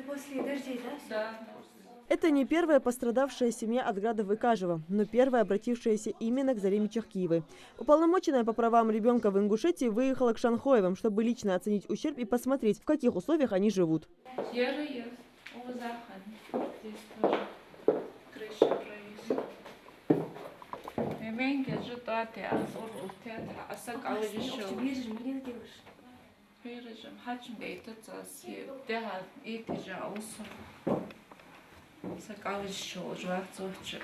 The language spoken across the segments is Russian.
после дождей, да? Да. Это не первая пострадавшая семья от града в Икажево, но первая, обратившаяся именно к Зареме Чахкиевой. Уполномоченная по правам ребенка в Ингушетии выехала к Шанхоевым, чтобы лично оценить ущерб и посмотреть, в каких условиях они живут. Здесь тоже крыша провисла.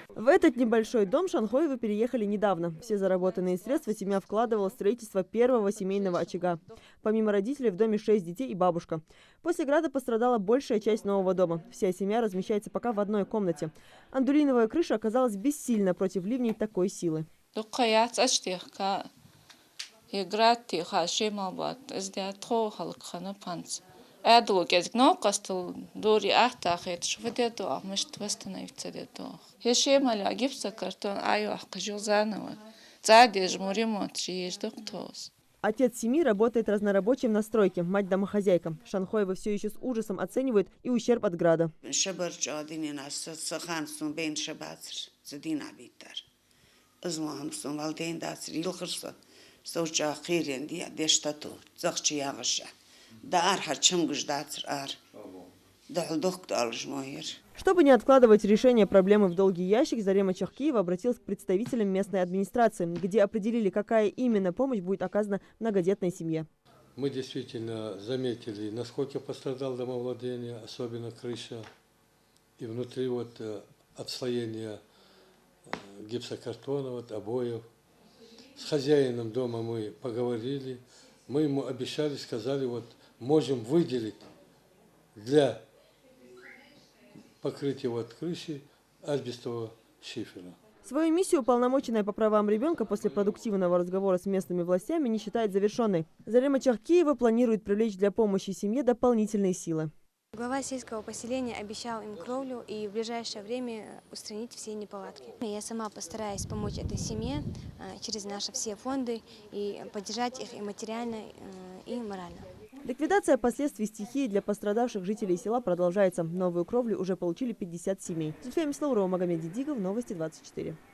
В этот небольшой дом Шанхоевы переехали недавно. Все заработанные средства семья вкладывала в строительство первого семейного очага. Помимо родителей в доме 6 детей и бабушка. После града пострадала большая часть нового дома. Вся семья размещается пока в одной комнате. Андулиновая крыша оказалась бессильна против ливней такой силы. Отец семьи работает разнорабочим на стройке, мать домохозяйка. Шанхоевы все еще с ужасом оценивают и ущерб от града. Чтобы не откладывать решение проблемы в долгий ящик, Зарема Чахкиева обратилась к представителям местной администрации, где определили, какая именно помощь будет оказана многодетной семье. Мы действительно заметили, насколько пострадало домовладение, особенно крыша. И внутри отслоение гипсокартона, обоев. С хозяином дома мы поговорили. Мы ему обещали, сказали, можем выделить для покрытия крыши асбестового шифера. Свою миссию уполномоченная по правам ребенка после продуктивного разговора с местными властями не считает завершенной. Зарема Чахкиева планирует привлечь для помощи семье дополнительные силы. Глава сельского поселения обещал им кровлю и в ближайшее время устранить все неполадки. Я сама постараюсь помочь этой семье через наши все фонды и поддержать их и материально, и морально. Ликвидация последствий стихии для пострадавших жителей села продолжается. Новую кровлю уже получили 50 семей. Зульфия Мислаурова, Магомед Дидигов, Новости 24.